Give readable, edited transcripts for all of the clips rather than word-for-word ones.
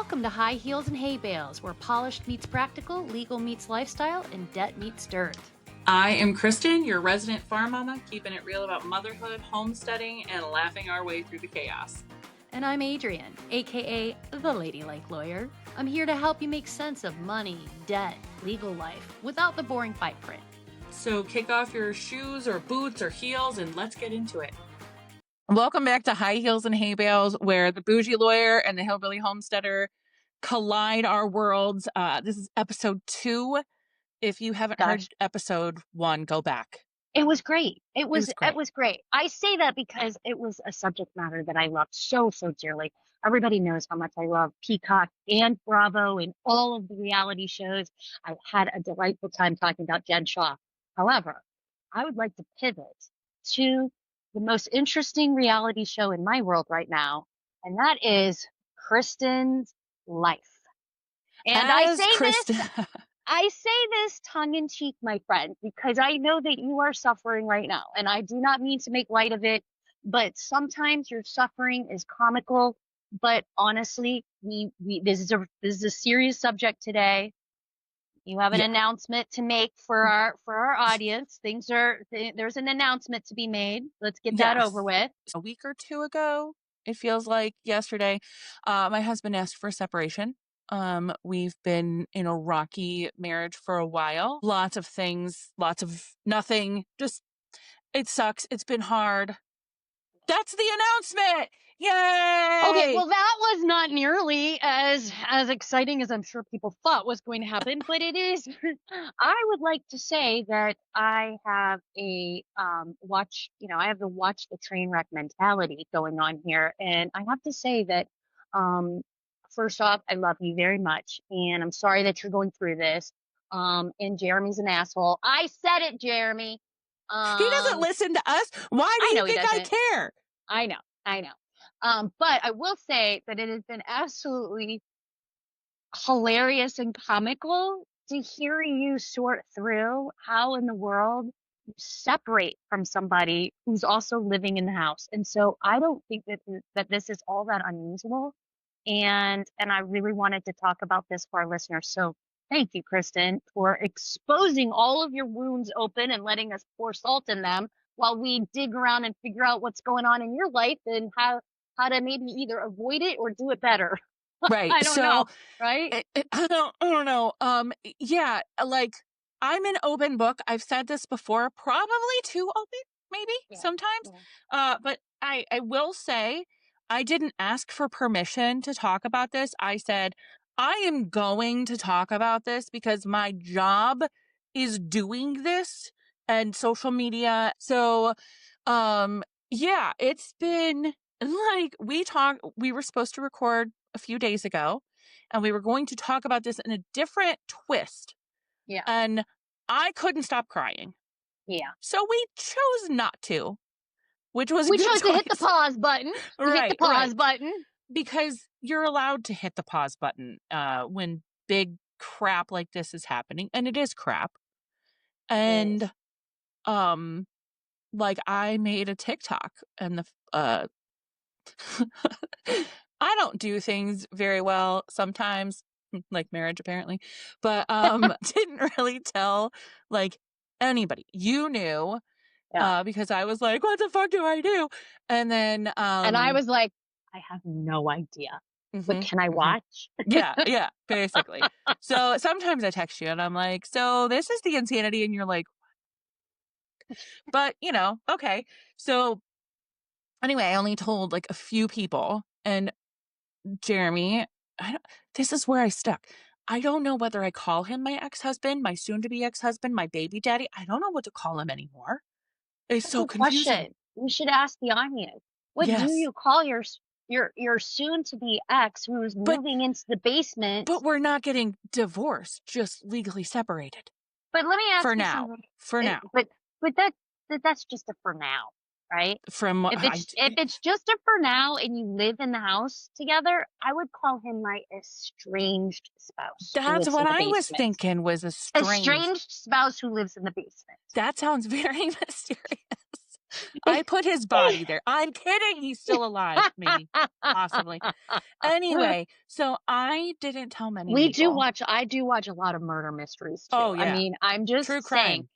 Welcome to High Heels and Hay Bales, where polished meets practical, legal meets lifestyle, and debt meets dirt. I am Kristen, your resident farm mama, keeping it real about motherhood, homesteading, and laughing our way through the chaos. And I'm Adrienne, aka the Ladylike Lawyer. I'm here to help you make sense of money, debt, legal life, without the boring fine print. So kick off your shoes or boots or heels and let's get into it. Welcome back to High Heels and Hay Bales, where the bougie lawyer and the hillbilly homesteader collide our worlds. This is episode 2. If you haven't heard episode 1, go back. It was great. It was great. I say that because it was a subject matter that I loved so dearly. Everybody knows how much I love Peacock and Bravo and all of the reality shows. I had a delightful time talking about Jen Shaw. However, I would like to pivot to the most interesting reality show in my world right now, and that is Kristen's life. And I say this tongue in cheek, my friend, because I know that you are suffering right now, and I do not mean to make light of it, but sometimes your suffering is comical. But honestly, this is a serious subject today. You have an announcement to make for our audience. There's an announcement to be made. Let's get that over with. A week or 2 ago, it feels like yesterday, my husband asked for separation. We've been in a rocky marriage for a while. Lots of things, lots of nothing. Just, it sucks. It's been hard. That's the announcement. Yay! Okay, well, that was not nearly as exciting as I'm sure people thought was going to happen, but it is. I would like to say that I have I have the watch the train wreck mentality going on here, and I have to say that, first off, I love you very much, and I'm sorry that you're going through this. And Jeremy's an asshole. I said it, Jeremy. He doesn't listen to us. Why do you think I care? I know. But I will say that it has been absolutely hilarious and comical to hear you sort through how in the world you separate from somebody who's also living in the house. And so I don't think that this is all that unusual. And I really wanted to talk about this for our listeners. So thank you, Kristen, for exposing all of your wounds open and letting us pour salt in them while we dig around and figure out what's going on in your life and how to maybe either avoid it or do it better. Right. I don't know. Right. I don't know. Yeah, like I'm an open book. I've said this before, probably too open, maybe sometimes. Yeah. But I will say I didn't ask for permission to talk about this. I said, I am going to talk about this because my job is doing this and social media. So, yeah, it's been like we were supposed to record a few days ago and we were going to talk about this in a different twist. Yeah. And I couldn't stop crying. Yeah. So we chose not to, which was we chose to hit the pause button. Hit the pause button. Because you're allowed to hit the pause button when big crap like this is happening. And it is crap. And like I made a TikTok and I don't do things very well sometimes, like marriage apparently, but didn't really tell like anybody. You knew because I was like, what the fuck do I do? And then and I was like, I have no idea. But can I watch? Yeah, basically. So sometimes I text you and I'm like, so this is the insanity, and you're like, but okay. So anyway, I only told like a few people, and Jeremy, this is where I stuck. I don't know whether I call him my ex-husband, my soon-to-be ex-husband, my baby daddy. I don't know what to call him anymore. It's so confusing. Question. We should ask the audience. What do you call your soon-to-be ex who's moving into the basement? But we're not getting divorced, just legally separated. But let me ask you something. For now. But that's just a for now, right? If it's just a for now and you live in the house together, I would call him my estranged spouse. That's what I was thinking, was estranged spouse who lives in the basement. That sounds very mysterious. I put his body there. I'm kidding. He's still alive, maybe, possibly. Anyway, so I didn't tell many people. I do watch a lot of murder mysteries too. Oh, I yeah. mean, I'm True just saying, crime.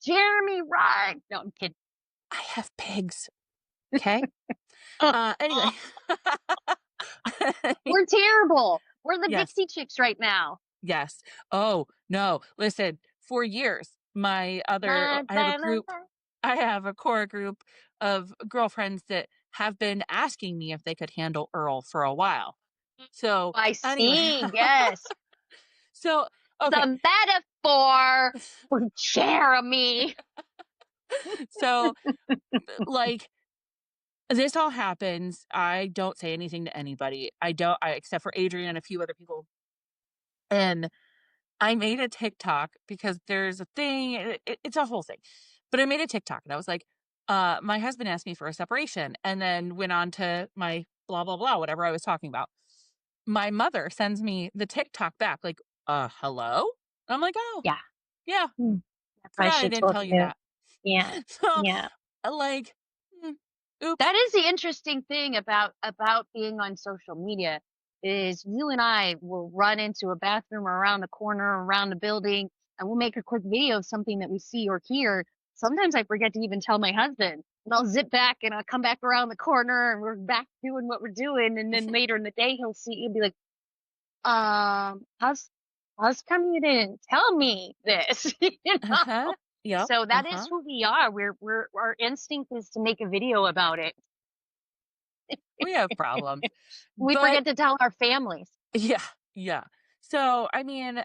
Jeremy, run. No, I'm kidding. I have pigs. Okay. Anyway. We're terrible. We're the Yes. Dixie Chicks right now. Yes. Oh, no. Listen, for years, La, I have a la, la, group, la. I have a core group of girlfriends that have been asking me if they could handle Earl for a while. So, I anyway, see. Yes. so, okay. The metaphor for Jeremy. So, like, this all happens. I don't say anything to anybody. Except for Adrienne and a few other people. And I made a TikTok because there's a thing, it's a whole thing. But I made a TikTok and I was like, my husband asked me for a separation and then went on to my blah, blah, blah, whatever I was talking about. My mother sends me the TikTok back, like, hello? I'm like, oh, Yeah. yeah, Hmm. I probably forgot I should didn't have told tell you you. that. Yeah. So, Yeah. like, hmm, oops. That is the interesting thing about being on social media is you and I will run into a bathroom or around the corner, around the building, and we'll make a quick video of something that we see or hear. Sometimes I forget to even tell my husband, and I'll zip back and I'll come back around the corner and we're back doing what we're doing. And then later in the day, he'll be like, how's come you didn't tell me this? You know? Uh-huh. Yep. So that is Uh-huh. who we are. Our instinct is to make a video about it. We have problems. We But forget to tell our families. yeah, yeah. So, I mean,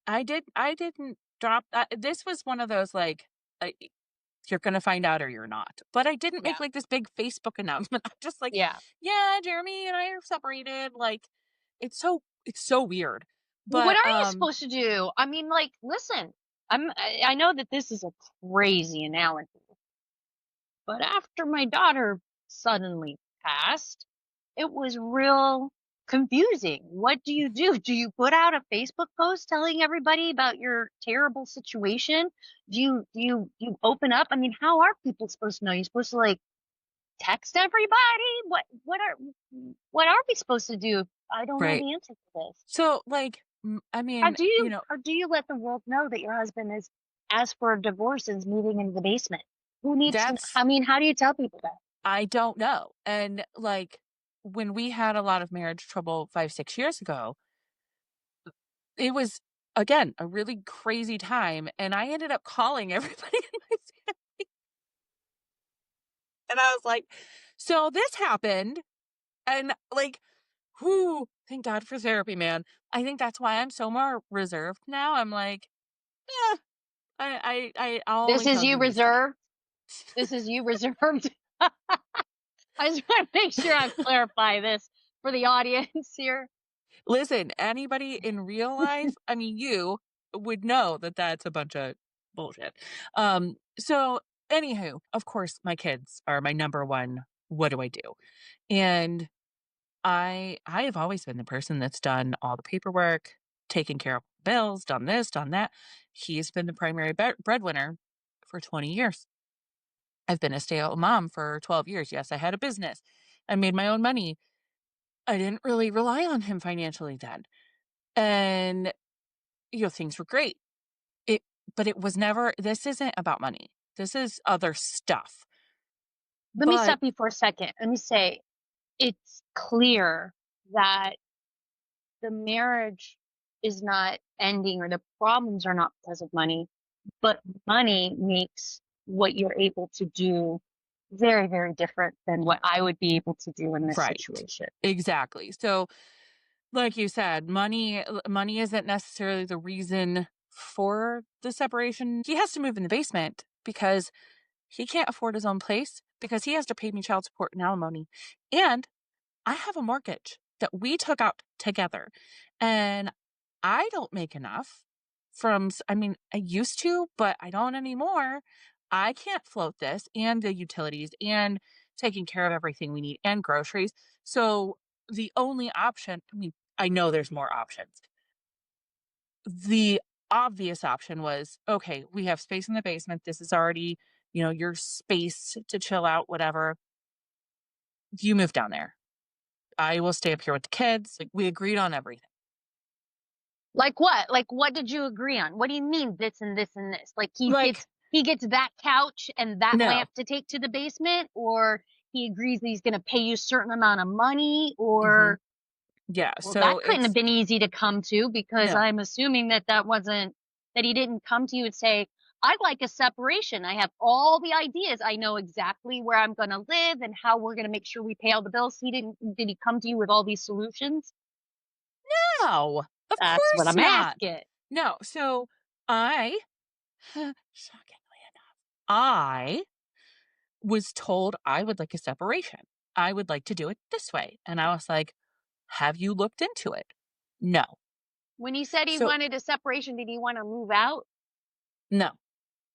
I didn't drop this was one of those, like, you're gonna find out or you're not. But I didn't make, Yeah. like, this big Facebook announcement. I'm just like, Yeah. "Yeah, Jeremy and I are separated." Like, it's so weird. Well, what But, are you supposed to do? I mean, like, listen, I know that this is a crazy analogy, but after my daughter suddenly passed, it was real confusing. What do you do? Do you put out a Facebook post telling everybody about your terrible situation? Do you open up? I mean, how are people supposed to know? You're supposed to like text everybody? What are we supposed to do? I don't know right. the answer to this. So, like, I mean, How do you let the world know that your husband is asked for a divorce and is moving into the basement? Who needs to that's I mean, how do you tell people that? I don't know. And, like, when we had a lot of marriage trouble 5, 6 years ago, it was, again, a really crazy time, and I ended up calling everybody in my family, and I was like, "So this happened," and, like, whoo, thank God for therapy, man. I think that's why I'm so more reserved now. I'm like, "Yeah, I'll This only is tell you who needs to know." reserved? This is you reserved? I just wanna make sure I clarify this for the audience here. Listen, anybody in real life, I mean, you would know that that's a bunch of bullshit. So anywho, of course, my kids are my number one, what do I do? And I have always been the person that's done all the paperwork, taken care of bills, done this, done that. He's been the primary breadwinner for 20 years. I've been a stay-at-home mom for 12 years. Yes, I had a business. I made my own money. I didn't really rely on him financially then. And things were great. It but it was never, this isn't about money. This is other stuff. Let me But stop you for a second. Let me say, it's clear that the marriage is not ending or the problems are not because of money, but money makes what you're able to do very, very different than what I would be able to do in this right. situation. Exactly. So, like you said, money isn't necessarily the reason for the separation. He has to move in the basement because he can't afford his own place because he has to pay me child support and alimony. And I have a mortgage that we took out together. And I don't make enough I mean, I used to, but I don't anymore. I can't float this and the utilities and taking care of everything we need and groceries. So the only option, I mean, I know there's more options. The obvious option was, okay, we have space in the basement. This is already, your space to chill out, whatever. You move down there. I will stay up here with the kids. Like, we agreed on everything. Like what? Like what did you agree on? What do you mean this and this and this? Like Like, he gets that couch and that no. lamp to take to the basement, or he agrees that he's going to pay you a certain amount of money, Hmm. or Yeah. well, that So couldn't have it's been easy to come to, because no. I'm assuming that that wasn't, that he didn't come to you and say, I'd like a separation. I have all the ideas. I know exactly where I'm going to live and how we're going to make sure we pay all the bills. Did he come to you with all these solutions? No, of That's what course I'm not. asking. No. So I, shockingly enough, I was told I would like a separation. I would like to do it this way. And I was like, have you looked into it? No. When he said he So, wanted a separation, did he want to move out? no.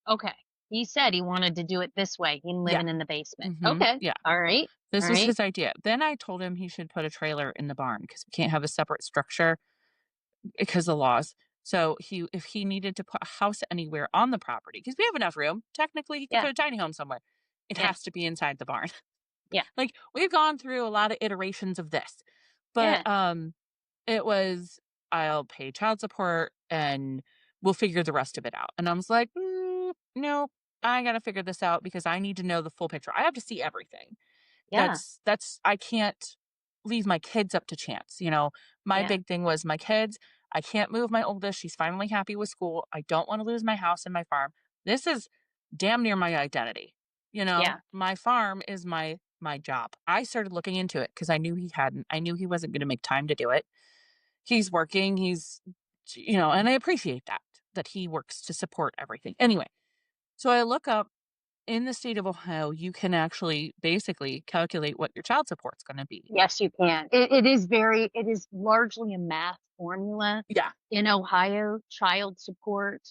Okay. He said he wanted to do it this way, him Yeah. living in the basement. Hmm. Okay. Yeah. All right. All This was right. his idea. Then I told him he should put a trailer in the barn because we can't have a separate structure because of laws. So if he needed to put a house anywhere on the property, because we have enough room, technically he could Yeah. put a tiny home somewhere. It Yeah. has to be inside the barn. Yeah. Like, we've gone through a lot of iterations of this, but Yeah. it was, I'll pay child support and we'll figure the rest of it out. And I was like, no, I got to figure this out because I need to know the full picture. I have to see everything. Yeah. I can't leave my kids up to chance. My Yeah. big thing was my kids. I can't move my oldest. She's finally happy with school. I don't want to lose my house and my farm. This is damn near my identity. Yeah. My farm is my job. I started looking into it because I knew he hadn't. I knew he wasn't going to make time to do it. He's working. And I appreciate that he works to support everything. Anyway, so I look up, in the state of Ohio, you can actually basically calculate what your child support's gonna be. Yes, you can. It is largely a math formula Yeah. in Ohio, child support.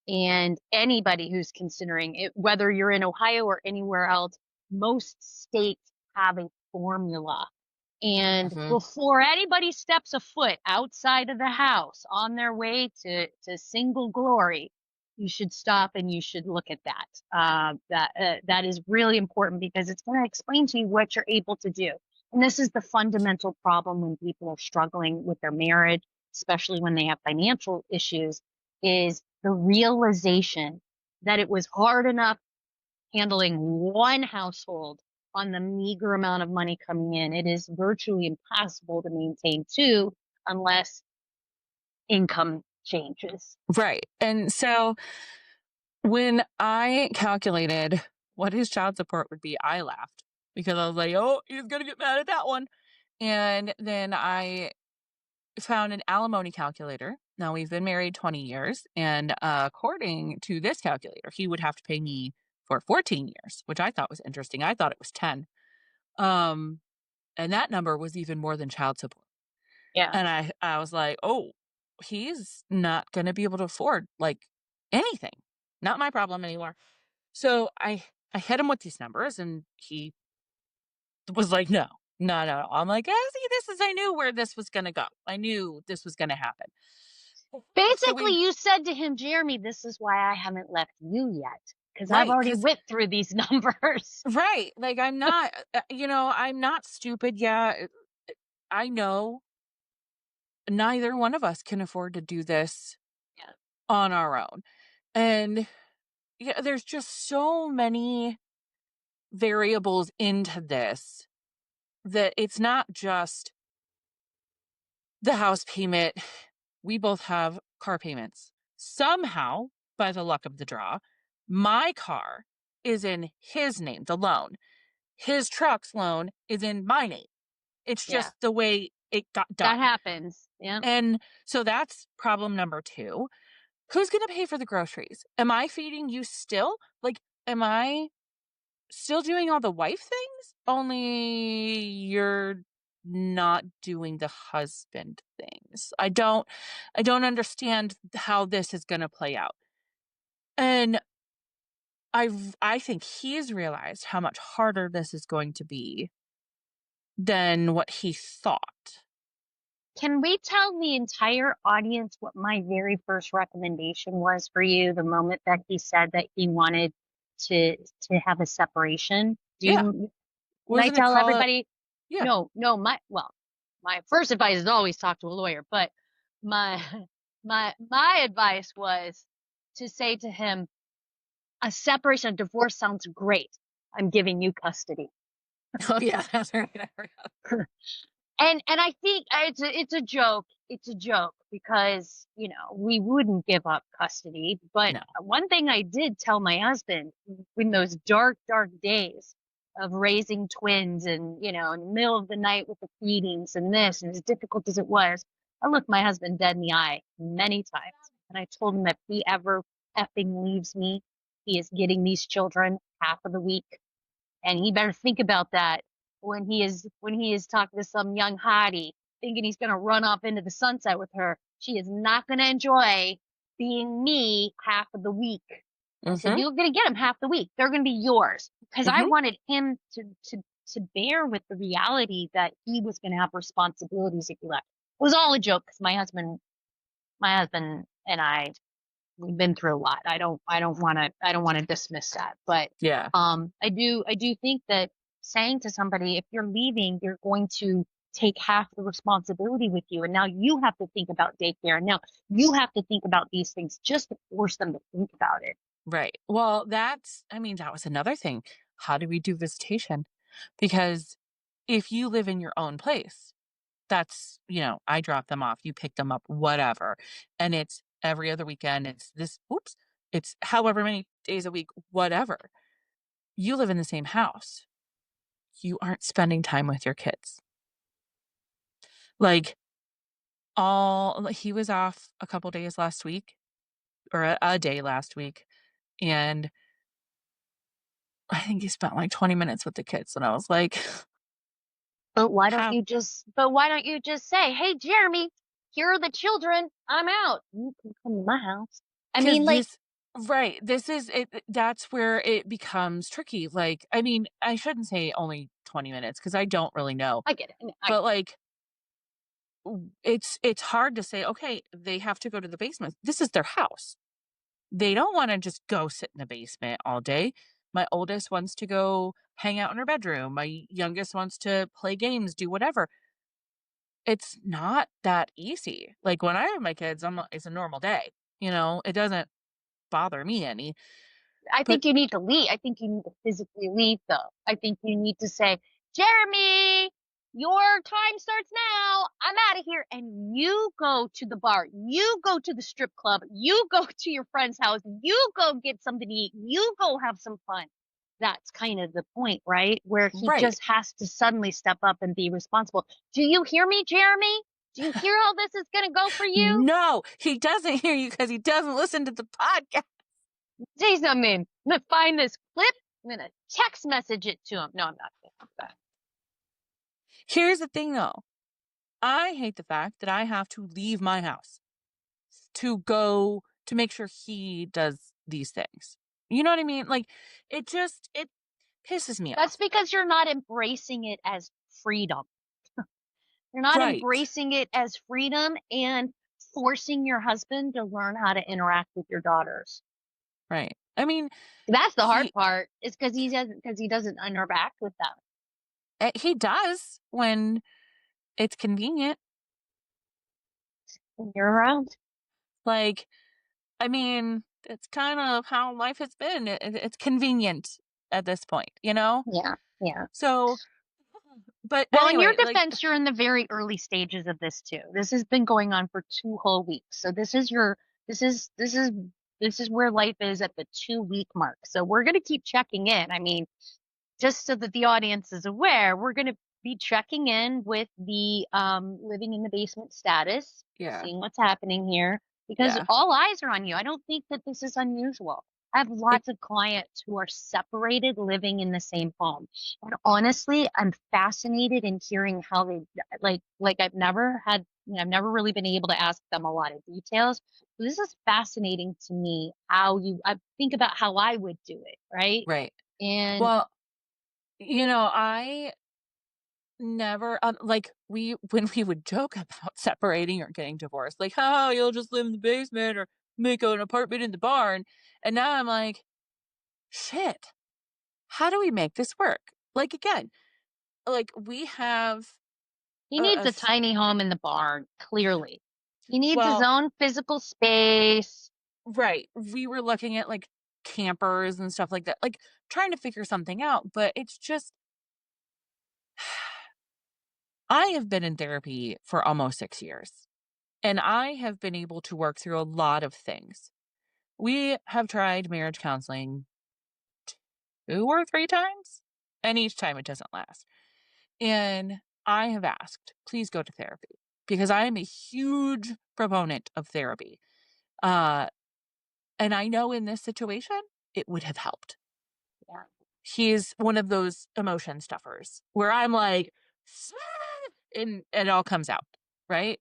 And anybody who's considering it, whether you're in Ohio or anywhere else, most states have a formula. And Mhm. before anybody steps a foot outside of the house on their way to single glory, you should stop and you should look at that. That is really important because it's going to explain to you what you're able to do. And this is the fundamental problem when people are struggling with their marriage, especially when they have financial issues, is the realization that it was hard enough handling one household on the meager amount of money coming in. It is virtually impossible to maintain two unless income changes. Right, and so when I calculated what his child support would be, I laughed because I was like, "Oh, he's gonna get mad at that one." And then I found an alimony calculator. Now, we've been married 20 years, and, according to this calculator, he would have to pay me for 14 years, which I thought was interesting. I thought it was 10. Um, and that number was even more than child support. Yeah. And I was like, "Oh, he's not gonna be able to afford, like, anything. Not my problem anymore." So I hit him with these numbers, and he was like, "No. No, no, no." I'm like, see, I knew where this was gonna go. I knew this was gonna happen." So Basically, we you said to him, Jeremy, this is why I haven't left you yet, because I've Right, already because went through these numbers. right, like, I'm not stupid. Yeah, I know neither one of us can afford to do this Yeah. on our own. And yeah, there's just so many variables into this that it's not just the house payment. We both have car payments. Somehow, by the luck of the draw, my car is in his name, the loan. His truck's loan is in my name. It's Yeah. just the way it got That done. happens. Yeah. And so that's problem number 2. Who's gonna pay for the groceries? Am I feeding you still? Like, am I still doing all the wife things? Only you're not doing the husband things. I don't understand how this is gonna play out. And I think he's realized how much harder this is going to be than what he thought. Can we tell the entire audience what my very first recommendation was for you the moment that he said that he wanted to have a separation? Yeah. Can I Wasn't it tell call it? everybody? Yeah. No, my first advice is always talk to a lawyer, but my my advice was to say to him, a separation, a divorce sounds great. I'm giving you custody. Oh yeah, that's right. I forgot. And I think it's a joke. It's a joke because, we wouldn't give up custody. But No. one thing I did tell my husband in those dark, dark days of raising twins and, in the middle of the night with the feedings and this, and as difficult as it was, I looked my husband dead in the eye many times. And I told him that if he ever effing leaves me, he is getting these children half of the week. And he better think about that when he is talking to some young hottie, thinking he's gonna run off into the sunset with her. She is not gonna enjoy being me half of the week. I said, Mm-hmm. you're gonna get them half the week. They're gonna be yours. Because I Mm-hmm. wanted him to bear with the reality that he was gonna have responsibilities if he left. It was all a joke because my husband and I, we've been through a lot. I don't want to dismiss that, but Yeah. I do think that saying to somebody, if you're leaving, you're going to take half the responsibility with you, and now you have to think about daycare, and now you have to think about these things just to force them to think about it. Right. Well, that was another thing. How do we do visitation? Because if you live in your own place, that's, I drop them off, you pick them up, whatever. And it's every other weekend. It's however many days a week, whatever. You live in the same house. You aren't spending time with your kids. Like, he was off a couple days last week, or a day last week. And I think he spent like 20 minutes with the kids. And I was like, But why don't how? you just say, hey, Jeremy, here are the children. I'm out. You can come to my house. I Because mean, like, right. This is it. That's where it becomes tricky. Like, I mean, I shouldn't say only 20 minutes because I don't really know. I get it. But like, it's hard to say, okay, they have to go to the basement. This is their house. They don't want to just go sit in the basement all day. My oldest wants to go hang out in her bedroom. My youngest wants to play games, do whatever. It's not that easy. Like when I have my kids, it's a normal day. It doesn't bother me any. I But think you need to leave. I think you need to physically leave, though. I think you need to say, Jeremy, your time starts now. I'm out of here. And you go to the bar. You go to the strip club. You go to your friend's house. You go get something to eat. You go have some fun. That's kind of the point, right? Where he right. just has to suddenly step up and be responsible. Do you hear me, Jeremy? Do you hear how this is going to go for you? No, he doesn't hear you because he doesn't listen to the podcast. Say something. I'm gonna find this clip. I'm gonna text message it to him. No, I'm not gonna do that. Here's the thing though. I hate the fact that I have to leave my house to go to make sure he does these things. You know what I mean? Like it pisses me That's off. because you're not embracing it as freedom. You're not Right. embracing it as freedom and forcing your husband to learn how to interact with your daughters. Right. I mean, That's the hard he part. Is because he doesn't interact with them. he does when it's convenient. When you're around. Like, I mean, it's kind of how life has been. It's convenient at this point. Yeah, yeah. So, but Well, in your anyway, like, defense, you're in the very early stages of this too. This has been going on for 2 whole weeks. So this is where life is at the 2 week mark. So we're gonna keep checking in. I mean, just so that the audience is aware, we're gonna be checking in with the living in the basement status, yeah, seeing what's happening here, because yeah, all eyes are on you. I don't think that this is unusual. I have it, lots of clients who are separated living in the same home. And honestly, I'm fascinated in hearing how they like I've never really been able to ask them a lot of details. So this is fascinating to me how I think about how I would do it, right? right. And Well, I never, like, when we would joke about separating or getting divorced, like, "Oh, you'll just live in the basement or make an apartment in the barn." And now I'm like, "Shit, how do we make this work?" Like, again, like, we have He a needs a s tiny home in the barn, clearly. He needs his well, own physical space. right, we were looking at, like, campers and stuff like that, like, trying to figure something out, but it's just I have been in therapy for almost 6 years, and I have been able to work through a lot of things. We have tried marriage counseling 2 or 3 times, and each time it doesn't last. And I have asked, "Please go to therapy," because I am a huge proponent of therapy. Uh, and I know in this situation, it would have helped. Yeah. He's one of those emotion stuffers where I'm like, and it all comes out, right?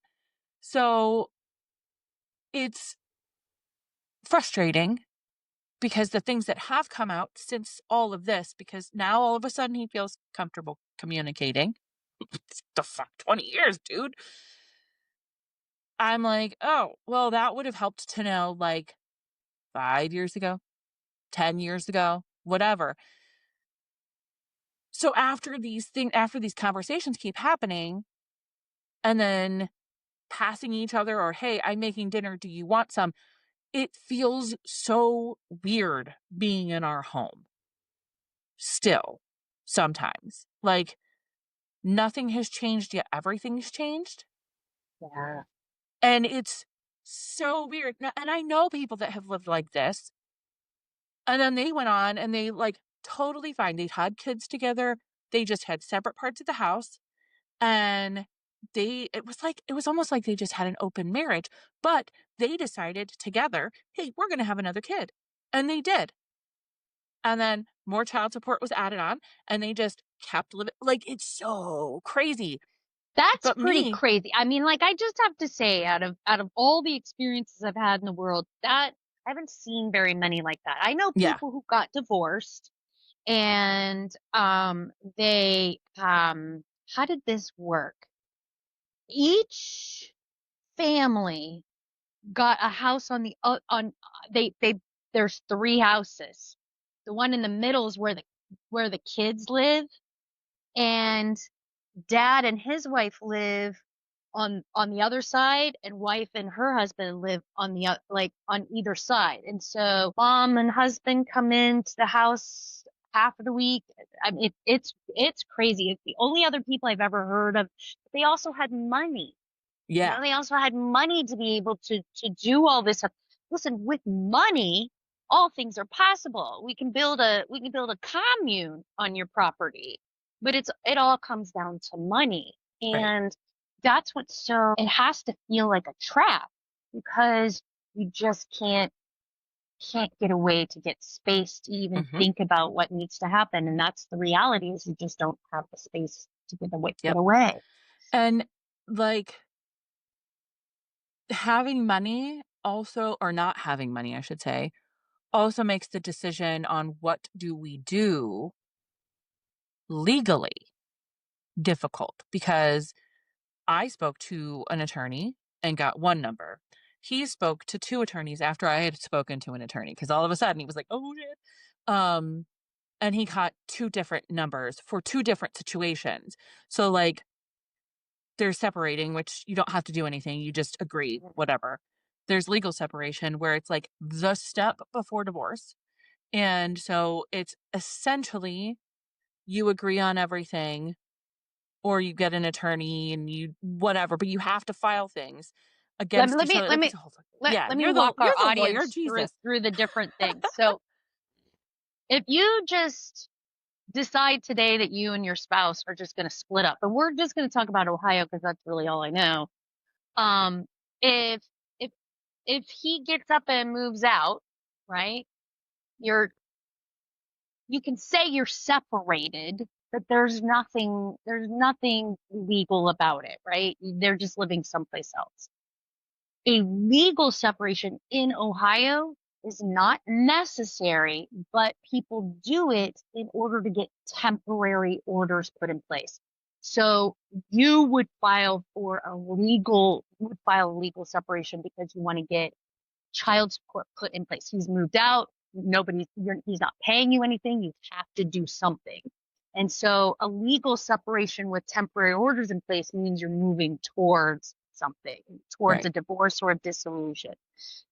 So it's frustrating because the things that have come out since all of this, because now all of a sudden he feels comfortable communicating. The fuck, 20 years, dude. I'm like, oh, well, that would have helped to know like 5 years ago, 10 years ago, whatever. So after these conversations keep happening and then passing each other or, hey, I'm making dinner. Do you want some? It feels so weird being in our home still sometimes. Like, nothing has changed yet everything's changed, Yeah. and it's so weird. And I know people that have lived like this, and then they went on and they, like, totally fine. They had kids together, they just had separate parts of the house, and it was almost like they just had an open marriage, but they decided together, "Hey, we're gonna have another kid," and they did. And then more child support was added on, and they just kept living like, it's so crazy. That's But pretty me crazy. I mean, like, I just have to say, out of all the experiences I've had in the world, that I haven't seen very many like that. I know yeah, people who got divorced and they how did this work? Each family got a house on they there's three houses. The one in the middle is where the kids live, and dad and his wife live on the other side, and wife and her husband live on like on either side. And so mom and husband come into the house half of the week. I mean, it's crazy. It's the only other people I've ever heard of. They also had money. yeah, They also had money to be able to do all this stuff. Listen, with money, all things are possible. We can build a commune on your property, but it all comes down to money. right, And that's what's so it has to feel like a trap because you just can't get away to get space to even mhm, think about what needs to happen. And that's the reality is you just don't have the space to get yep. away. And, like, having money also, or not having money, I should say, also makes the decision on what do we do legally difficult, because I spoke to an attorney and got one number. He spoke to 2 attorneys after I had spoken to an attorney, because all of a sudden he was like, "Oh, shit." Um, and he got 2 different numbers for 2 different situations. So, like, there's separating, which you don't have to do anything, you just agree, whatever. There's legal separation where it's, like, the step before divorce, and so it's essentially you agree on everything, or you get an attorney and you whatever, but you have to file things Let me against let each me other, let like, me it's a whole fucking let, yeah, let me walk you're our the lawyer, audience through Jesus. through the different things. So if you just decide today that you and your spouse are just going to split up, and we're just going to talk about Ohio because that's really all I know. Um, if if if he gets up and moves out, right? You're you can say you're separated, but there's nothing legal about it, right? They're just living someplace else. A legal separation in Ohio is not necessary, but people do it in order to get temporary orders put in place. So you would file a legal separation because you want to get child support put in place. He's moved out. He's not paying you anything. You have to do something. And so a legal separation with temporary orders in place means you're moving towards something, towards Right. a divorce or a dissolution.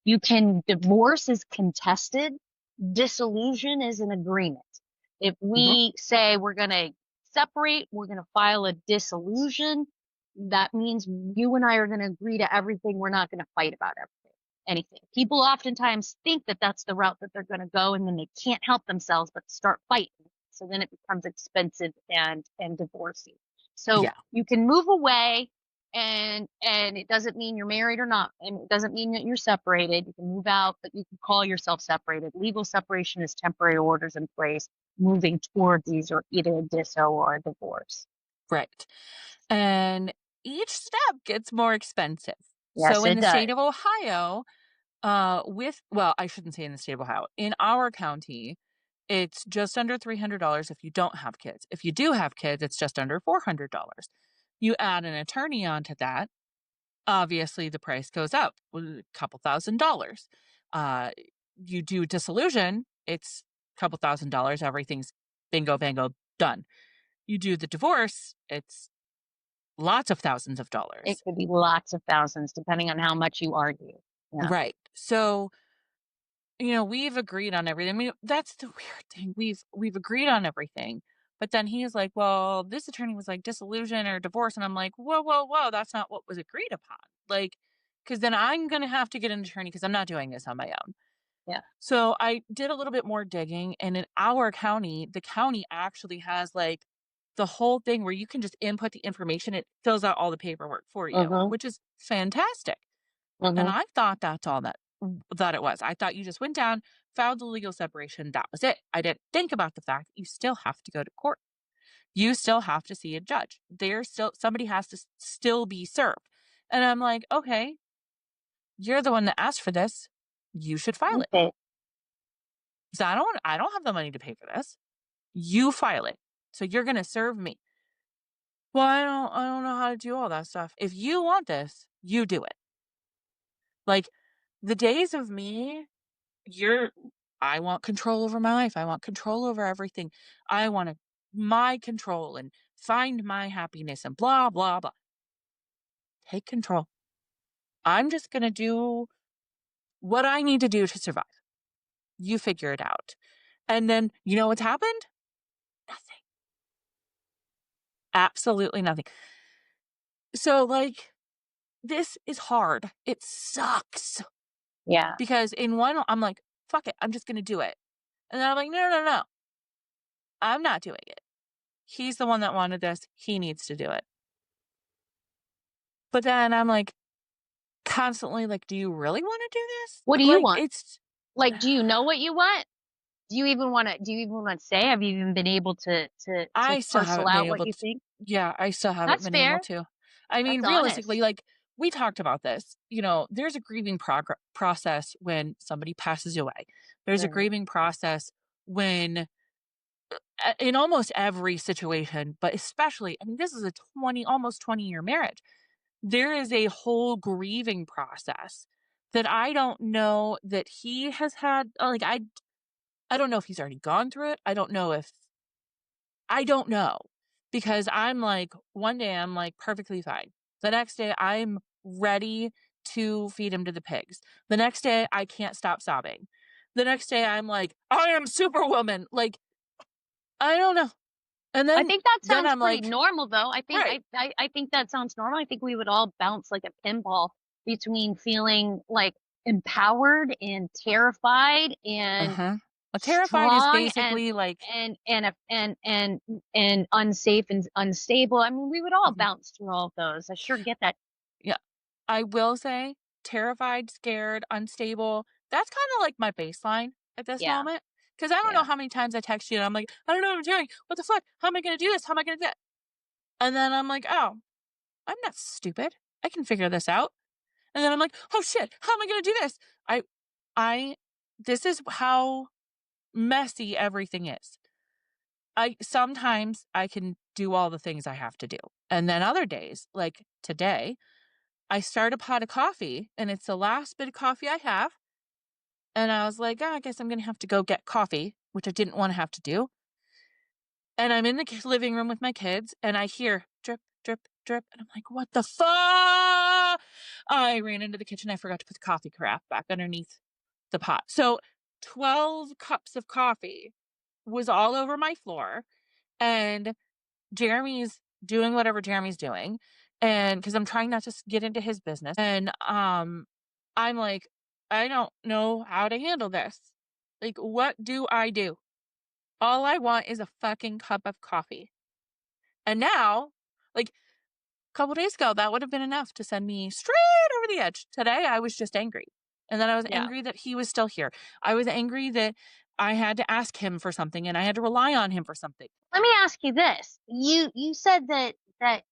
Divorce is contested. Dissolution is an agreement. If we say we're going to separate, we're going to file a dissolution, that means you and I are going to agree to everything. We're not going to fight about anything. People oftentimes think that that's the route that they're going to go, and then they can't help themselves but start fighting. So then it becomes expensive and divorcey. So Yeah. you can move away, and it doesn't mean you're married or not, and it doesn't mean that you're separated. You can move out, but you can call yourself separated. Legal separation is temporary orders in place, moving towards either a disso or a divorce. Right. And each step gets more expensive. Yes, So in it the does. state of Ohio, I shouldn't say in the state of Ohio. In our county, it's just under $300 if you don't have kids. If you do have kids, it's just under $400. You add an attorney onto that, obviously the price goes up a couple $1,000s. You do dissolution, it's a couple $1,000s. Everything's bingo, bango, done. You do the divorce, it's lots of thousands of It dollars. could be lots of thousands, depending on how much you argue. Yeah. Right. So, we've agreed on everything. I mean, that's the weird thing. We've agreed on everything. But then he's like, well, this attorney was like disillusion or divorce. And I'm like, whoa, whoa, whoa, that's not what was agreed upon. Like, because then I'm going to have to get an attorney because I'm not doing this on my own. Yeah. So I did a little bit more digging. And in our county, the county actually has like the whole thing where you can just input the information. It fills out all the paperwork for you, Mm-hmm. which is fantastic. And Mm-hmm. I thought that's all that it was. I thought you just went down, filed the legal separation, that was it. I didn't think about the fact that you still have to go to court. You still have to see a judge. Somebody has to still be served. And I'm like, okay, you're the one that asked for this. You should file it. Okay. So I don't have the money to pay for this. You file it. So you're gonna serve me. Well, I don't know how to do all that stuff. If you want this, you do it. Like the days of me You're I want control over my life. I want control over everything. I want my control and find my happiness and blah, blah, blah. Take control. I'm just going to do what I need to do to survive. You figure it out. And then, you know what's happened? Nothing. Absolutely nothing. So, like, this is hard. It sucks. Yeah. Because in one, I'm like, fuck it. I'm just going to do it. And then I'm like, no, no, no. I'm not doing it. He's the one that wanted this. He needs to do it. But then I'm like constantly like, do you really want to do this? What do you Like want? it's Like, do you know what you want? Do you even want to say? Have you even been able to I still parcel haven't been out what able you to. think? Yeah, I still haven't That's been able fair. to. I mean, That's honest. realistically, like we talked about this, there's a grieving process when somebody passes away. There's a Mm-hmm. grieving process when in almost every situation, but especially, I mean, this is a almost 20-year marriage. There is a whole grieving process that I don't know that he has had. Like, I don't know if he's already gone through it. I don't know because I'm like, one day I'm like perfectly fine. The next day I'm ready to feed him to the pigs. The next day I can't stop sobbing. The next day I'm like, I am superwoman. Like, I don't know. And I then, think that then sounds I'm pretty like, normal, though. right. I think that sounds normal. I think we would all bounce like a pinball between feeling like empowered and terrified Uh and huh. Well, terrified is strong basically like, and unsafe and unstable. I mean, we would all mhm. bounce through all of those. I sure get that. Yeah. I will say terrified, scared, unstable. That's kind of like my baseline at this Yeah, moment. Because I don't know yeah. how many times I text you and I'm like, I don't know what I'm doing. What the fuck? How am I going to do this? How am I going to do that? And then I'm like, oh, I'm not stupid. I can figure this out. And then I'm like, oh shit, how am I going to do this? I, this is how messy everything is. sometimes I can do all the things I have to do. And then other days, like today, I start a pot of coffee and it's the last bit of coffee I have. And I was like, oh, I guess I'm going to have to go get coffee, which I didn't want to have to do. And I'm in the living room with my kids and I hear drip, drip, drip. And I'm like, what the fuck? I ran into the kitchen. I forgot to put the coffee carafe back underneath the pot. So 12 cups of coffee was all over my floor. And Jeremy's doing whatever Jeremy's doing. And because I'm trying not to get into his business. And I'm like, I don't know how to handle this. Like, what do I do? All I want is a fucking cup of coffee. And now, like a couple days ago, that would have been enough to send me straight over the edge. Today, I was just angry. And then I was angry that he was still here. I was angry that I had to ask him for something and I had to rely on him for something. Let me ask you this. You said that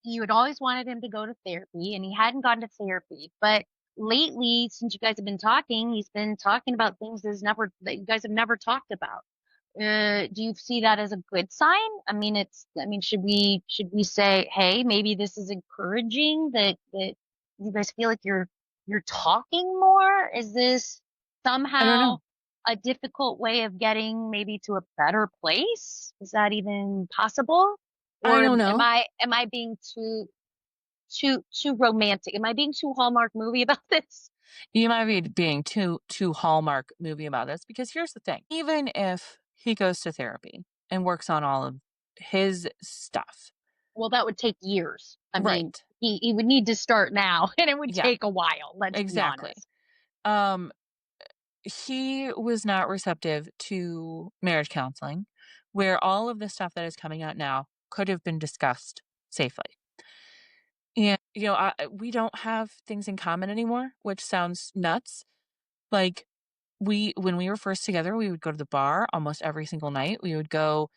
you had always wanted him to go to therapy and he hadn't gone to therapy, but lately, since you guys have been talking, he's been talking about things that you guys have never talked about. Do you see that as a good sign? Should we say, hey, maybe this is encouraging that you guys feel like you're talking more? Is this I don't somehow know. a difficult way of getting maybe to a better place? Is that even possible? I Or don't know. am I being too romantic? Am I being too Hallmark movie about this? You might be being too Hallmark movie about this because here's the thing. Even if he goes to therapy and works on all of his stuff. Well, that would take years. I mean, Right. he would need to start now and it would Yeah, take a while, let's be exactly. honest. Um, he was not receptive to marriage counseling, where all of the stuff that is coming out now could have been discussed safely. And, we don't have things in common anymore, which sounds nuts. Like, when we were first together, we would go to the bar almost every single night. We would go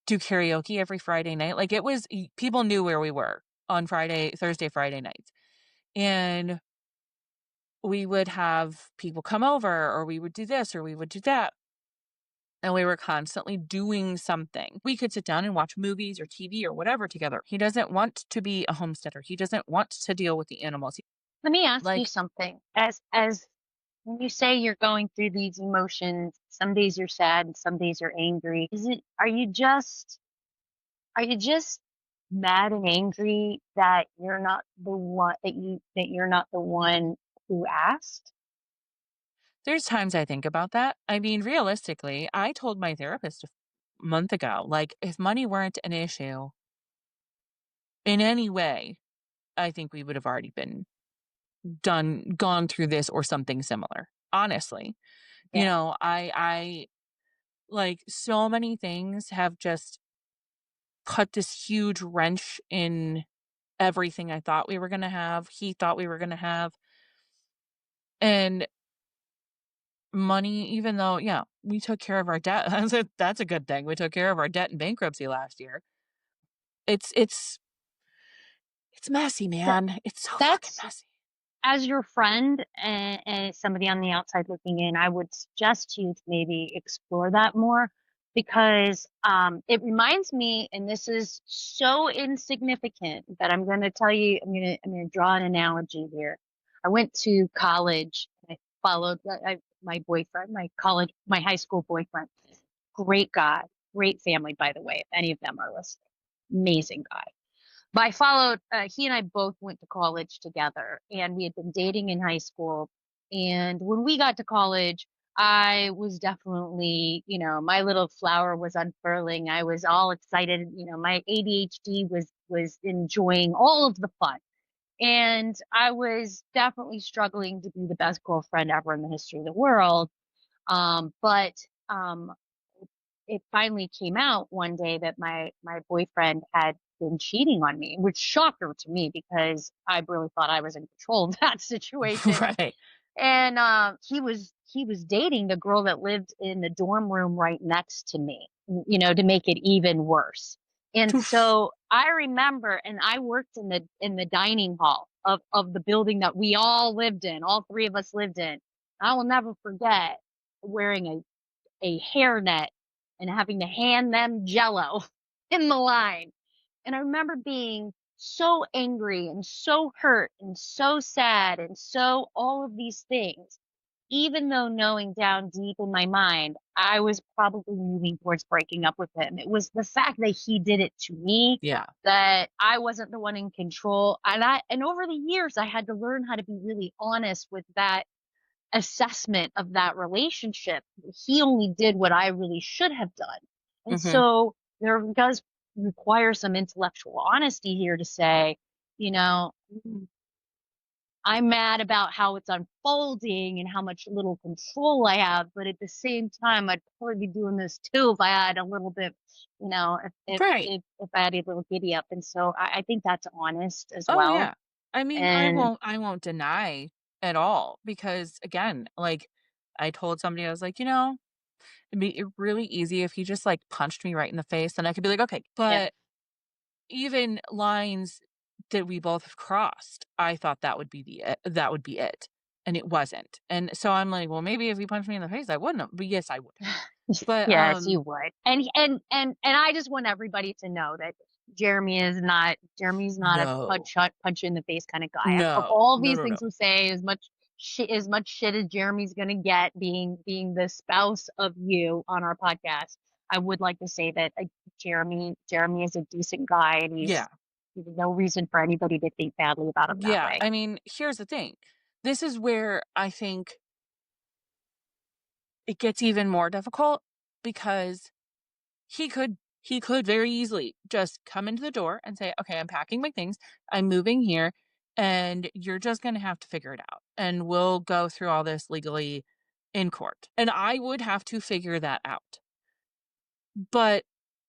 do karaoke every Friday night. Like, people knew where we were on Thursday, Friday nights. And we would have people come over, or we would do this, or we would do that. And we were constantly doing something. We could sit down and watch movies or TV or whatever together. He doesn't want to be a homesteader. He doesn't want to deal with the animals. Let me ask you Like, something. As when you say you're going through these emotions, some days you're sad and some days you're angry. Are you just mad and angry that you're not the one that you're not the one who asked? there's times I think about that. I mean, realistically, I told my therapist a month ago, like, if money weren't an issue in any way, I think we would have already been gone through this or something similar. Honestly, Yeah. I like so many things have just put this huge wrench in everything I thought we were going to have. He thought we were going to have. And money, even though, yeah, we took care of our debt. That's a good thing. We took care of our debt and bankruptcy last year. It's messy, That man. It's so fucking that's messy. as your friend and somebody on the outside looking in, I would suggest you to maybe explore that more because it reminds me, and this is so insignificant, but I'm going to tell you, I'm going to draw an analogy here. I went to college. I followed my boyfriend, my high school boyfriend. Great guy, great family, by the way. If any of them are listening, amazing guy. But I followed, he and I both went to college together and we had been dating in high school. And when we got to college, I was definitely, my little flower was unfurling. I was all excited. My ADHD was enjoying all of the fun. And I was definitely struggling to be the best girlfriend ever in the history of the world. But it finally came out one day that my boyfriend had been cheating on me, which shocked her to me because I really thought I was in control of that situation. Right. And he was dating the girl that lived in the dorm room right next to me, to make it even worse. And Oof. so I remember, and I worked in the dining hall of the building that we all lived in, all three of us lived in. I will never forget wearing a hairnet and having to hand them Jello in the line. And I remember being so angry and so hurt and so sad and so all of these things, even though knowing down deep in my mind, I was probably moving towards breaking up with him. It was the fact that he did it to me, Yeah. that I wasn't the one in control. And over the years, I had to learn how to be really honest with that assessment of that relationship. He only did what I really should have done. And so there does require some intellectual honesty here to say, you know, I'm mad about how it's unfolding and how much little control I have, but at the same time, I'd probably be doing this too if I had a little bit, you know, Right. if I had a little giddy up. And so I think that's honest as Oh, well. yeah. I mean, And I won't deny at all because again, like I told somebody, I was like, it'd be really easy if he just like punched me right in the face and I could be like, okay. yeah, But even lines that we both have crossed, I thought that would be it. And it wasn't. And so I'm like, well, maybe if he punched me in the face, I wouldn't have. But yes, I would have. But yes, you would. And I just want everybody to know that Jeremy's not a no. punch you in the face kind of guy. Of No. all No, these no, no. things we say, as much shit as Jeremy's gonna get being the spouse of you on our podcast, I would like to say that Jeremy is a decent guy, and Yeah. there's no reason for anybody to think badly about him that Yeah. way. I mean, here's the thing. This is where I think it gets even more difficult because he could very easily just come into the door and say, "Okay, I'm packing my things. I'm moving here and you're just going to have to figure it out and we'll go through all this legally in court." And I would have to figure that out. But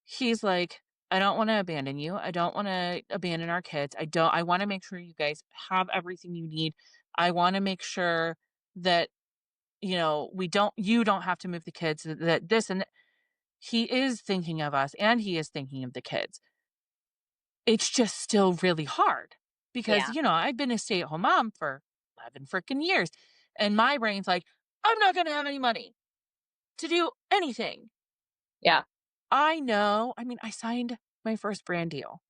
he's like, "I don't want to abandon you. I don't want to abandon our kids. I want to make sure you guys have everything you need. I want to make sure that you don't have to move the kids, that this and he is thinking of us and he is thinking of the kids. It's just still really hard because, Yeah, I've been a stay-at-home mom for 11 freaking years and my brain's like, I'm not going to have any money to do anything. yeah. I know. I mean, I signed my first brand deal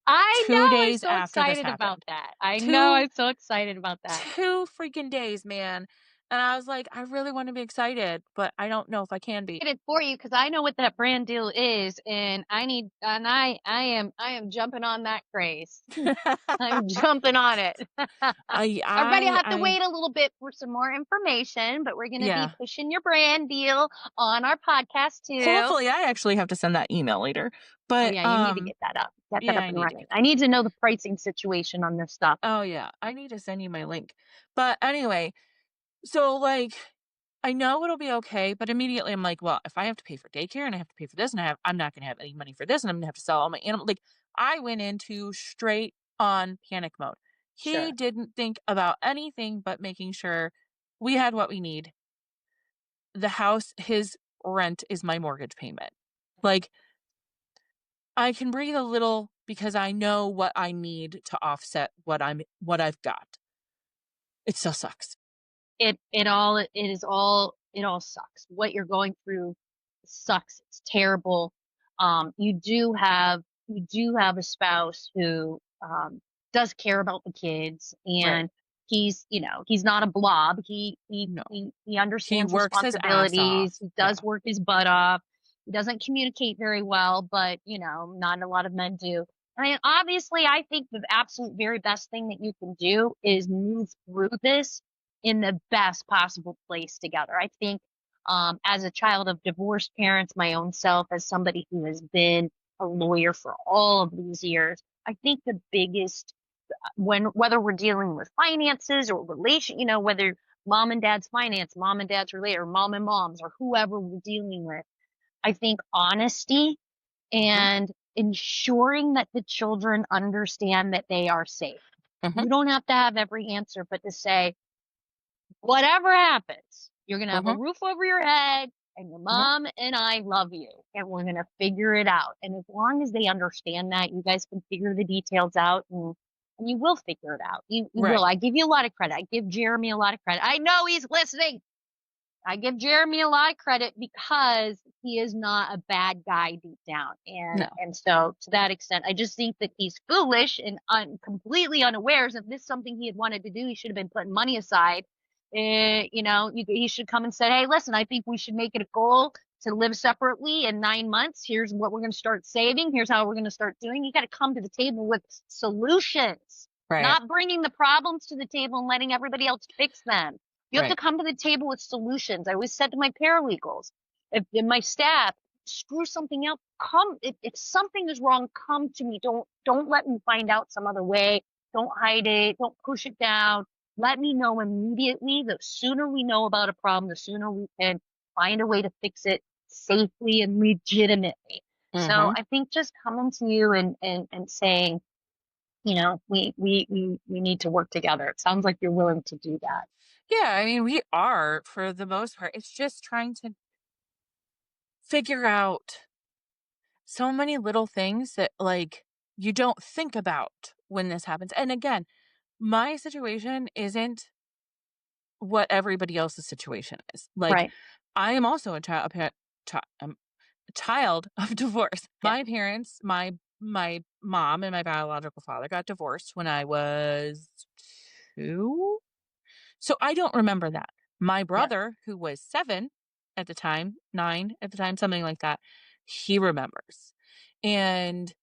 I 2 know. I'm days so after this excited about happened. that. I know. 2 I'm so excited about that. 2 freaking days, man. And I was like, I really want to be excited, but I don't know if I can be. It for you because I know what that brand deal is, and I am jumping on that craze. I'm jumping on it. I Everybody I have to I wait a little bit for some more information, but we're gonna be yeah. pushing your brand deal on our podcast too. Hopefully, I actually have to send that email later. Oh But, yeah, you need to get that yeah, up I and need to running. get I that. need to know the pricing situation on this stuff. Oh, yeah, I need to send you my link. But anyway, so, like, I know it'll be okay, but immediately I'm like, "Well, if I have to pay for daycare and I have to pay for this and I'm not gonna have any money for this and I'm gonna have to sell all my animal," like, I went into straight on panic mode. He Sure. didn't think about anything but making sure we had what we need. The house, his rent is my mortgage payment. Like, I can breathe a little because I know what I need to offset what I've got. It still sucks. It all sucks. What you're going through sucks. It's terrible. You do have a spouse who does care about the kids, Right. and he's not a blob. No. He He understands works his ass off. responsibilities. He Yeah. does work his butt off. He doesn't communicate very well, but not a lot of men do. I mean, obviously, I think the absolute very best thing that you can do is move through this in the best possible place together. I think, as a child of divorced parents, my own self, as somebody who has been a lawyer for all of these years, I think the biggest, whether we're dealing with finances or whether mom and dad's finance, mom and dad's relate, or mom and moms, or whoever we're dealing with, I think honesty Mhm. and ensuring that the children understand that they are safe. Mhm. You don't have to have every answer, but to say, whatever happens, you're going to have a Mhm. roof over your head, and your Mhm. mom and I love you, and we're going to figure it out. And as long as they understand that, you guys can figure the details out, and you will figure it out. You will. Right. I give you a lot of credit. I give Jeremy a lot of credit. I know he's listening. I give Jeremy a lot of credit because he is not a bad guy deep down. No. And so to that extent, I just think that he's foolish and completely unawares. If this is something he had wanted to do, he should have been putting money aside. He should come and say, hey, listen, I think we should make it a goal to live separately in 9 months. Here's what we're going to start saving. Here's how we're going to start doing. You got to come to the table with solutions, Right. not bringing the problems to the table and letting everybody else fix them. You have Right. to come to the table with solutions. I always said to my paralegals, if my staff, screw something up, if something is wrong, come to me. Don't let me find out some other way. Don't hide it. Don't push it down. Let me know immediately. The sooner we know about a problem, the sooner we can find a way to fix it safely and legitimately. So I think just coming to you and saying, we need to work together. It sounds like you're willing to do that. Yeah, I mean, we are for the most part. It's just trying to figure out so many little things that like you don't think about when this happens. And again, my situation isn't what everybody else's situation is. Like Right. I am also a child of divorce. Yeah. My parents, my mom and my biological father got divorced when I was 2. So I don't remember that. My Yeah. brother, who was 7 at the time, 9 at the time, something like that, he remembers. And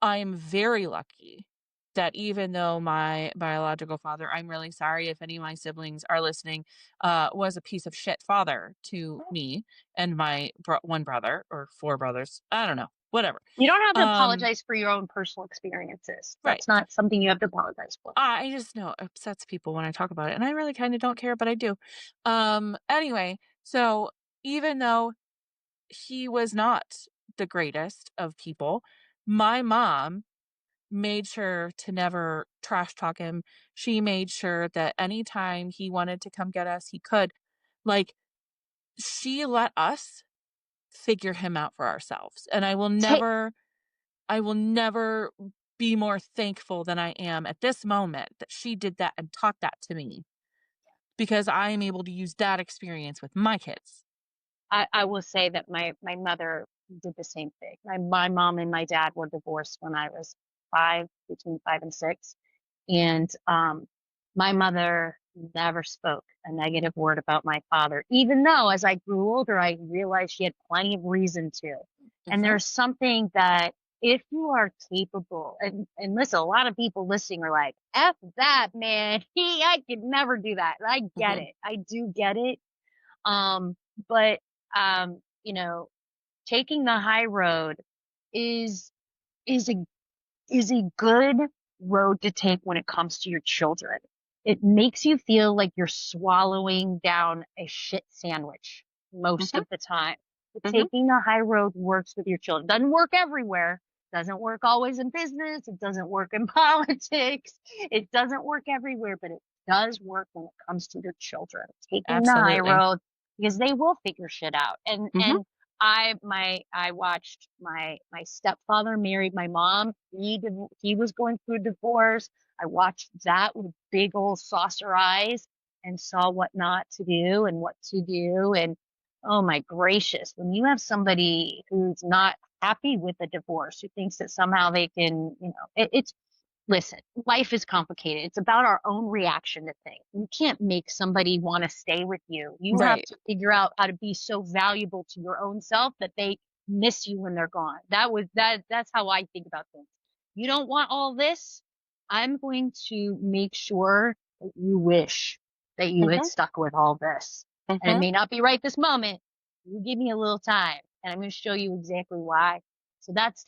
I'm very lucky that even though my biological father, I'm really sorry if any of my siblings are listening, was a piece of shit father to me and my one brother or 4 brothers. I don't know, whatever. You don't have to Um, apologize for your own personal experiences. right. That's not something you have to apologize for. I just know it upsets people when I talk about it, and I really kind of don't care, but I do. Anyway, so even though he was not the greatest of people, my mom made sure to never trash talk him. She made sure that anytime he wanted to come get us, he could. Like, she let us figure him out for ourselves. And I will never be more thankful than I am at this moment that she did that and taught that to me because I am able to use that experience with my kids. I will say that my mother did the same thing. My mom and my dad were divorced when I was 5, between 5 and 6. And my mother never spoke a negative word about my father, even though as I grew older, I realized she had plenty of reason to. And Mhm, there's something that if you are capable, and listen, a lot of people listening are like, F that, man. I could never do that. I get mhm, it. I do get it. But um, you know, taking the high road is is a is a good road to take when it comes to your children. It makes you feel like you're swallowing down a shit sandwich most mhm, of the time. But mhm. taking the high road works with your children. Doesn't work everywhere. Doesn't work always in business. It doesn't work in politics. It doesn't work everywhere, but it does work when it comes to your children. Taking the high Absolutely. road because they will figure shit out. And Mhm, and I watched my stepfather married my mom. He was going through a divorce. I watched that with big old saucer eyes and saw what not to do and what to do. And oh my gracious, when you have somebody who's not happy with a divorce, who thinks that somehow they can, it's listen, life is complicated. It's about our own reaction to things. You can't make somebody want to stay with you. You have right. to figure out how to be so valuable to your own self that they miss you when they're gone. That's how I think about things. You don't want all this. I'm going to make sure that you wish that you had Mhm, stuck with all this. And it mhm. may not be right this moment. You give me a little time and I'm going to show you exactly why. So that's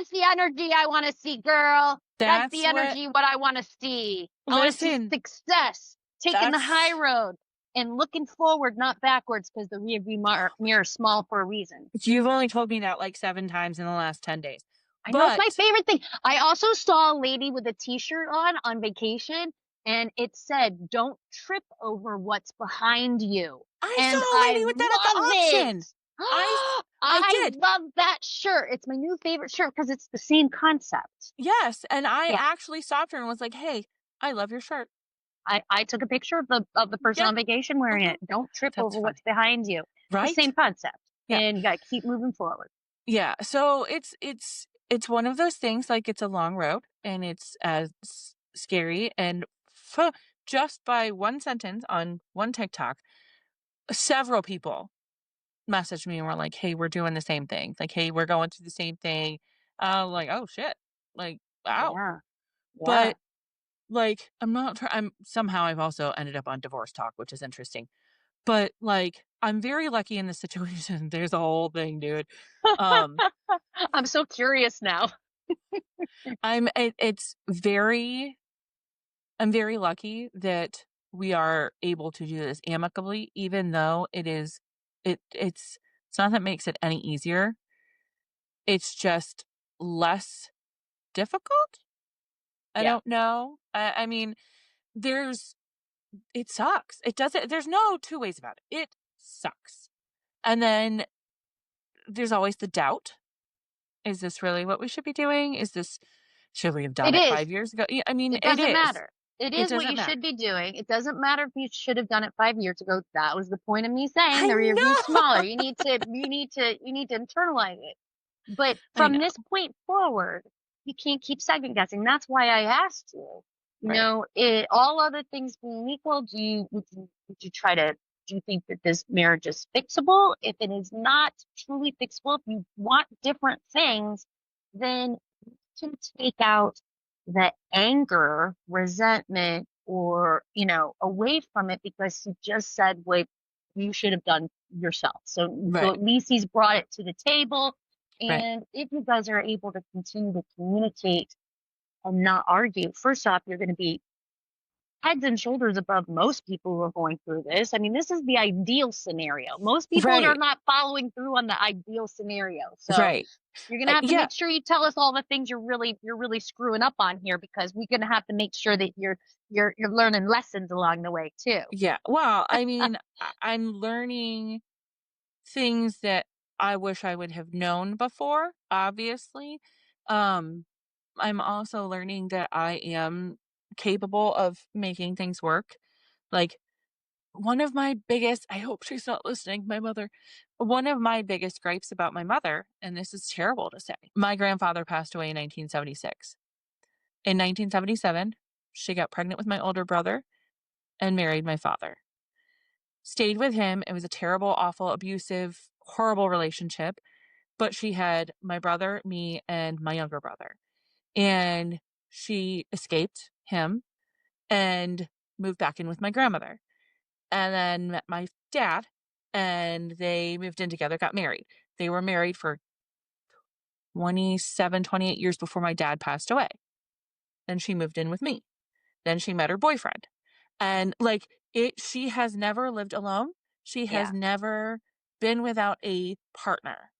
the energy I want to see, girl. That's the That's what energy what I want to see. I want to see listen, success, taking the high that's road and looking forward, not backwards, because the mirror is small for a reason. you've only told me that like 7 times in the last 10 days. I know it's my But favorite thing. I also saw a lady with a t-shirt on vacation, and it said, "Don't trip over what's behind you." I saw And a I lady with that at the love it. auction. I I I did. love that shirt. It's my new favorite shirt because it's the same concept. Yes, and I Yeah. actually stopped her and was like, "Hey, I love your shirt." I took a picture of the person Yeah. on vacation wearing it. Don't trip That's over funny. what's behind you. The Right? same concept. Yeah. And you gotta keep moving forward. Yeah. So it's one of those things, like, it's a long road, and it's as scary, and just by one sentence on one TikTok, several people messaged me and were like, "Hey, we're doing the same thing." Like, "Hey, we're going through the same thing." Like, "Oh shit." Like, wow. Yeah. Yeah. But, like, I'm somehow I've also ended up on divorce talk, which is interesting. But, like, I'm very lucky in this situation. There's a whole thing, dude. Um, I'm so curious now. it's very I'm very lucky that we are able to do this amicably, even though it's not that makes it any easier. It's just less difficult? I Yeah. don't know. I mean, there's it sucks. It doesn't there's no two ways about it. It sucks. And then there's always the doubt. Is this really what we should be doing? Should we have done It it is. 5 years ago? Yeah, I mean, It it doesn't is. matter. It It is what doesn't you matter. should be doing. It doesn't matter if you should have done it 5 years ago. That was the point of me saying I the rearview smaller. know. You need to internalize it. But I from know. this point forward, you can't keep second guessing. That's why I asked you. Right. All other things being equal, would you try to do you think that this marriage is fixable? If it is not truly fixable, if you want different things, then can take out the anger, resentment, or, away from it because he just said what you should have done yourself. So Right. at least he's brought it to the table. Right. And if you guys are able to continue to communicate and not argue, first off, you're going to be heads and shoulders above most people who are going through this. I mean, this is the ideal scenario. Most people are Right. not following through on the ideal scenario. So Right. you're gonna have to Yeah. make sure you tell us all the things you're really screwing up on here because we're gonna have to make sure that you're learning lessons along the way too. Yeah. Well, I mean, I'm learning things that I wish I would have known before, obviously. Um, I'm also learning that I am capable of making things work. Like, one of my biggest I hope she's not listening, my mother. One of my biggest gripes about my mother, and this is terrible to say, my grandfather passed away in 1976. In 1977, she got pregnant with my older brother and married my father. Stayed with him. It was a terrible, awful, abusive, horrible relationship, but she had my brother, me, and my younger brother. And she escaped him and moved back in with my grandmother, and then met my dad, and they moved in together, got married. They were married for 27, 28 years before my dad passed away. Then she moved in with me. Then she met her boyfriend. And, like, she has never lived alone. She has Yeah. never been without a partner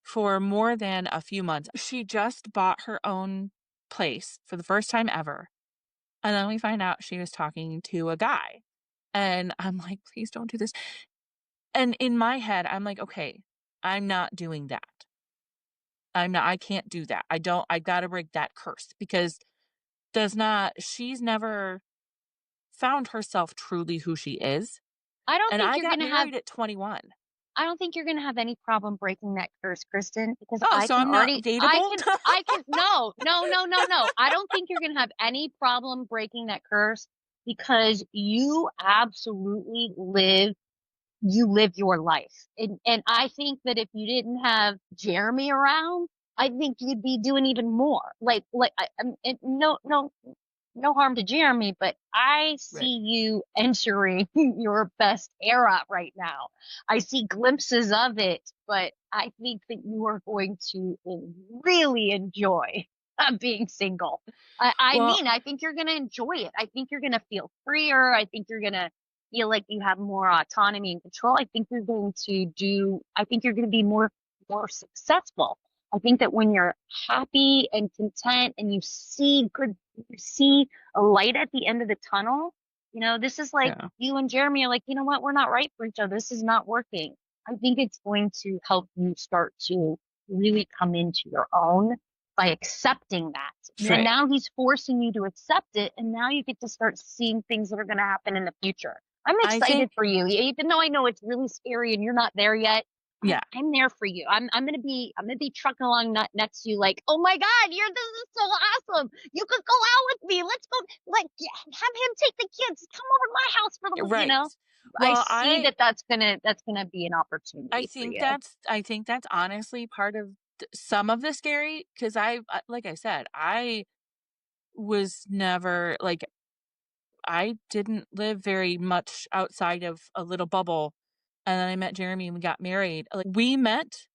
for more than a few months. She just bought her own place for the first time ever. And then we find out she was talking to a guy. And I'm like, please don't do this. And in my head, I'm like, okay, I'm not doing that. I can't do that. I gotta break that curse because she's never found herself truly who she is. I don't And think I you're got gonna have married at 21. I don't think you're gonna have any problem breaking that curse, Kristen, because Oh, so I'm not dateable? I can no, no, no, no, no. I don't think you're gonna have any problem breaking that curse because you live your life. And I think that if you didn't have Jeremy around, I think you'd be doing even more. No harm to Jeremy, but I Right. see you entering your best era right now. I see glimpses of it, but I think that you are going to really enjoy being single. I Well, mean, I think you're going to enjoy it. I think you're going to feel freer. I think you're going to feel like you have more autonomy and control. I think you're going to be more successful. I think that when you're happy and content and you see a light at the end of the tunnel, this is like yeah. you and Jeremy are like, you know what? We're not right for each other. This is not working. I think it's going to help you start to really come into your own. by accepting that. And then Right. now he's forcing you to accept it, and now you get to start seeing things that are going to happen in the future. I'm I excited think, for you, even though I know it's really scary and you're not there yet. yeah, I'm there for you. I'm gonna be trucking along next to you, like, oh my God, this is so awesome. You could go out with me. Let's go. Like, yeah, have him take the kids. Come over to my house for the week. right. I Well, see that that's gonna be an opportunity for you. I think that's honestly part of some of the scary, because like I said, I was never like, I didn't live very much outside of a little bubble. And then I met Jeremy and we got married. Like, we met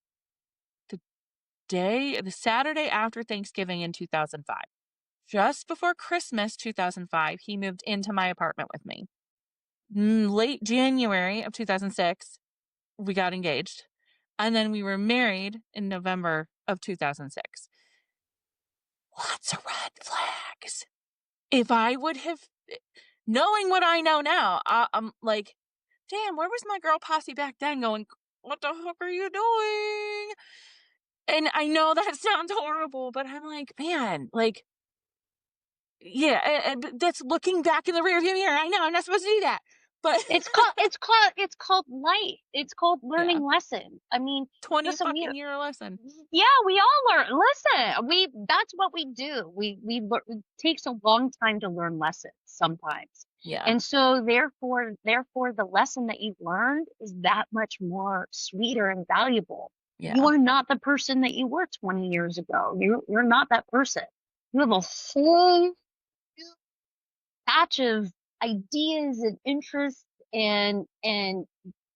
the the Saturday after Thanksgiving in 2005. Just before Christmas 2005, he moved into my apartment with me. Late January of 2006, we got engaged. And then we were married in November of 2006. Lots of red flags. If I would have, knowing what I know now, I'm like, damn, where was my girl posse back then going, what the fuck are you doing? And I know that sounds horrible, but I'm like, man, like, yeah, and that's looking back in the rearview mirror. I know I'm not supposed to do that, but It's called life. It's called yeah, learning lessons. I mean, 20 listen, fucking year lesson. yeah, we all learn. Listen, that's what we do. It takes a long time to learn lessons sometimes. Yeah, And so therefore the lesson that you've learned is that much more sweeter and valuable. You yeah, are not the person that you were 20 years ago. You're not that person. You have a whole batch of ideas and interests and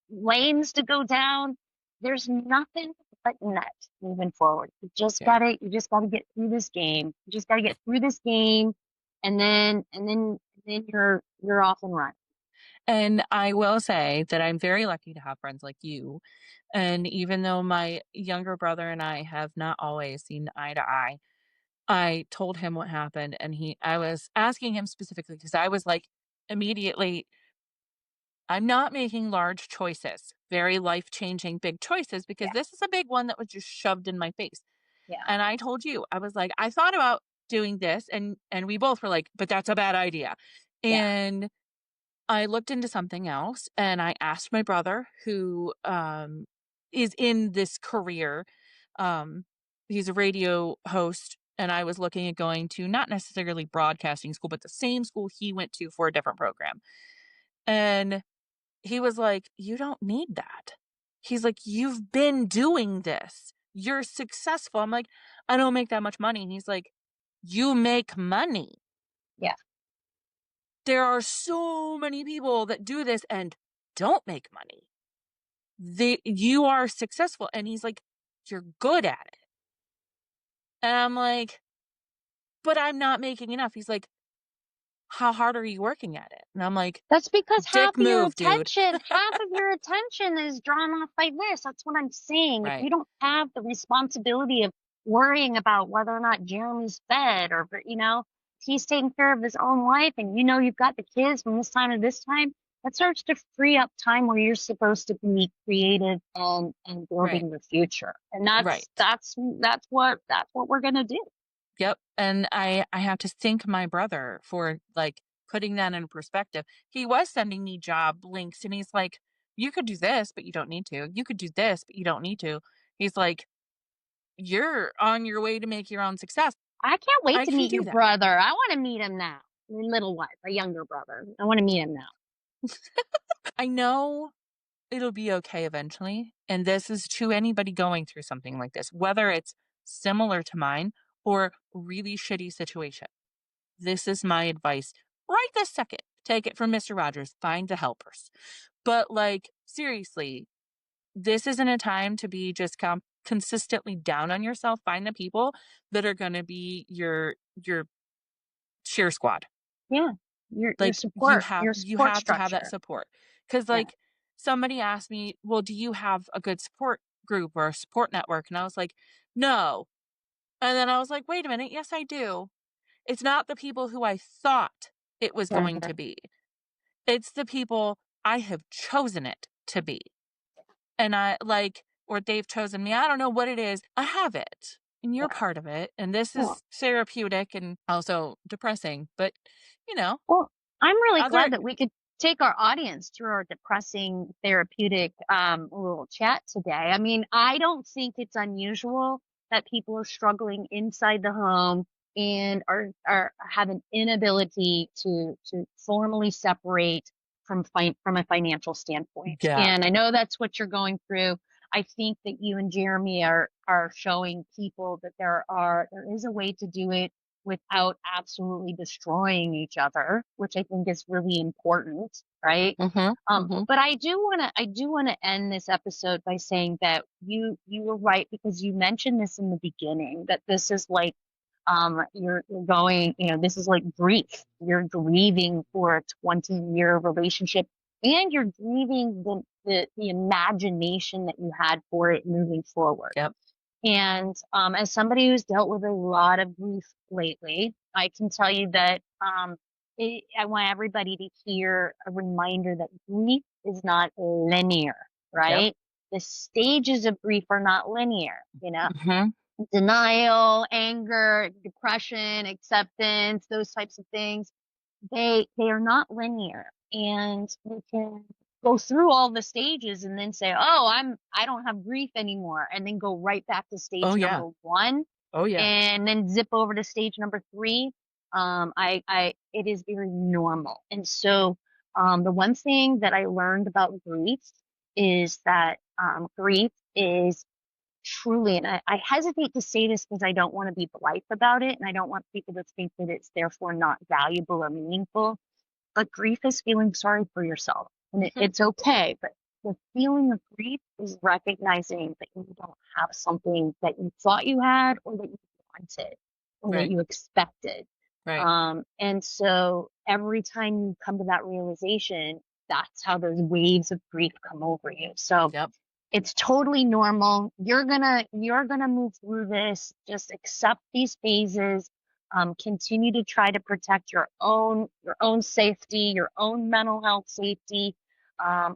lanes to go down. There's nothing but net moving forward. yeah. You just gotta get through this game. You just gotta get through this game, and then you're off and running. And I will say that I'm very lucky to have friends like you. And even though my younger brother and I have not always seen eye to eye, I told him what happened, and I was asking him specifically because I was like, immediately, I'm not making large choices, very life-changing big choices, because Yeah, this is a big one that was just shoved in my face. yeah, And I told you, I was like, I thought about doing this, and we both were like, but that's a bad idea. yeah, And I looked into something else, and I asked my brother, who is in this career. Um, he's a radio host, and I was looking at going to not necessarily broadcasting school, but the same school he went to for a different program. And he was like, "You don't need that." He's like, "You've been doing this. You're successful." I'm like, "I don't make that much money." And he's like, "You make money. yeah. There are so many people that do this and don't make money. You are successful." And he's like, "You're good at it." And I'm like, "But I'm not making enough." He's like, "How hard are you working at it?" And I'm like, That's because "Dick move, dude." half of your attention is drawn off by this. That's what I'm saying. If Right, you don't have the responsibility of worrying about whether or not Jeremy's fed or, he's taking care of his own life and you've got the kids from this time to this time, that starts to free up time where you're supposed to be creative and right, building the future. And that's right. that's that's what we're gonna do. Yep. And I have to thank my brother for like putting that in perspective. He was sending me job links and he's like, "You could do this, but you don't need to. You could do this, but you don't need to." He's like, "You're on your way to make your own success." I can't wait I to can meet do your that. brother. I want to meet him now. Your little one, a younger brother. I want to meet him now. I know it'll be okay eventually. And this is to anybody going through something like this, whether it's similar to mine or really shitty situation. This is my advice right this second. Take it from Mr. Rogers. Find the helpers. But like, seriously, this isn't a time to be just consistently down on yourself. Find the people that are going to be your cheer squad. Yeah. Your Like, you support, have your you support have to have that structure. support. Cuz Yeah. like, somebody asked me, "Well, do you have a good support group or a support network?" And I was like, "No." And then I was like, "Wait a minute. Yes, I do. It's not the people who I thought it was going Yeah. to be. It's the people I have chosen it to be." And I like, or they've chosen me. I don't know what it is. I have it. and you're Yeah. part of it. And this Well, is therapeutic and also depressing, but you know, well, I'm really other glad that we could take our audience through our depressing therapeutic little chat today. I mean, I don't think it's unusual that people are struggling inside the home and are have an inability to formally separate from a financial standpoint. yeah. And I know that's what you're going through. I think that you and Jeremy are showing people that there is a way to do it without absolutely destroying each other, which I think is really important, right? Mm-hmm. Mm-hmm. But I do wanna end this episode by saying that you were right because you mentioned this in the beginning that this is like you're going, this is like grief. You're grieving for a 20-year relationship and you're grieving the imagination that you had for it moving forward. Yep. And as somebody who's dealt with a lot of grief lately, I can tell you that I want everybody to hear a reminder that grief is not linear, Yep. right? The stages of grief are not linear, Mm-hmm. denial, anger, depression, acceptance, those types of things. They are not linear, and we can go through all the stages and then say, "Oh, I don't have grief anymore," and then go right back to Oh stage yeah. number 1 Oh yeah. and then zip over to stage number 3. It is very normal. And so, the one thing that I learned about grief is that grief is truly, and I hesitate to say this because I don't want to be blithe about it, and I don't want people to think that it's therefore not valuable or meaningful. But grief is feeling sorry for yourself, and Mm-hmm. it's okay. But the feeling of grief is recognizing that you don't have something that you thought you had, or that you wanted, or that Right. you expected. Right. And so every time you come to that realization, that's how those waves of grief come over you. So Yep. it's totally normal. You're gonna move through this. Just accept these phases. Continue to try to protect your own safety, your own mental health safety.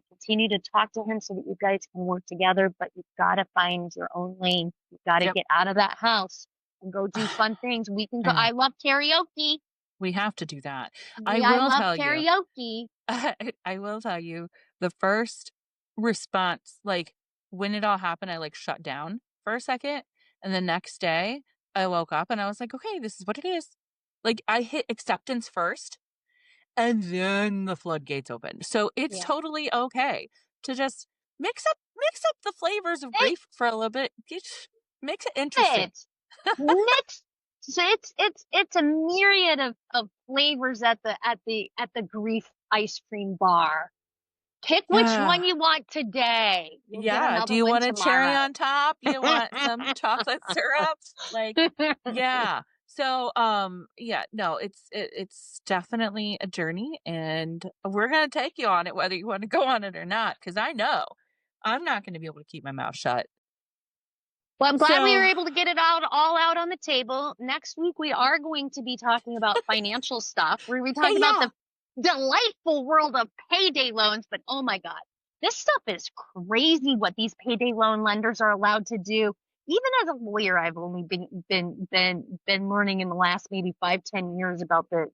Continue to talk to him so that you guys can work together. But you've got to find your own lane. You've got to Yep. get out of that house and go do fun things. We can go. I know. I love karaoke. We have to do that. I love karaoke. I will tell you the first response, like when it all happened, I like shut down for a second. And the next day I woke up and I was like, okay, this is what it is. Like I hit acceptance first and then the floodgates opened. So it's Yeah. totally okay to just mix up the flavors of Hey, grief for a little bit. Makes it interesting. it. Next, so it's a myriad of flavors at the grief ice cream bar. Pick which one you want today. You'll get Yeah. Do another you one want a cherry tomorrow. on top? You want some chocolate syrup? Like, yeah. So, yeah, no, it's definitely a journey and we're going to take you on it whether you want to go on it or not cuz I know I'm not going to be able to keep my mouth shut. Well, I'm glad we So, were able to get it all out on the table. Next week, we are going to be talking about financial stuff. We're going to be talking about yeah. the delightful world of payday loans. But oh my God, this stuff is crazy what these payday loan lenders are allowed to do. Even as a lawyer, I've only been learning in the last maybe 5-10 years about the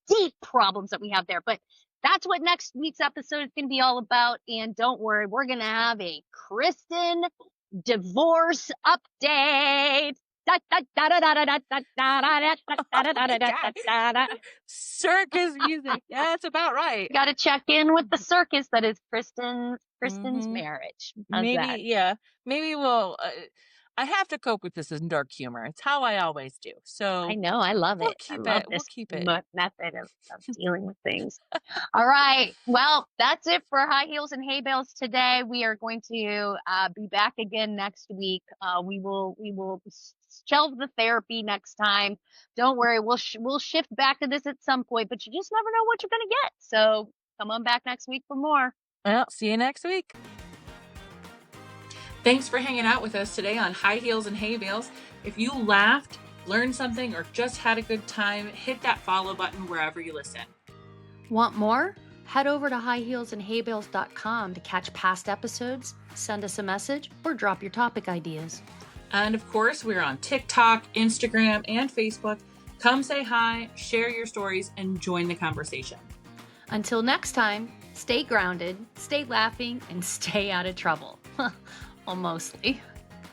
deep problems that we have there. But that's what next week's episode is going to be all about. And don't worry, we're going to have a Kristen divorce update. Circus music. That's about right. Got to check in with the circus that is Kristen's Mhm. marriage. How's Maybe, that? yeah. Maybe we'll I have to cope with this in dark humor. It's how I always do. I So, know. I love we'll it. I keep love it. We'll this keep it. method of dealing with things. All right. Well, that's it for High Heels and Hay Bales today. We are going to be back again next week. We will shelve the therapy next time. Don't worry. We'll shift back to this at some point, but you just never know what you're going to get. So come on back next week for more. Well, see you next week. Thanks for hanging out with us today on High Heels and Hay Bales. If you laughed, learned something, or just had a good time, hit that follow button wherever you listen. Want more? Head over to highheelsandhaybales.com to catch past episodes, send us a message, or drop your topic ideas. And of course, we're on TikTok, Instagram, and Facebook. Come say hi, share your stories, and join the conversation. Until next time, stay grounded, stay laughing, and stay out of trouble. Well, mostly.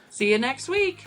See you next week.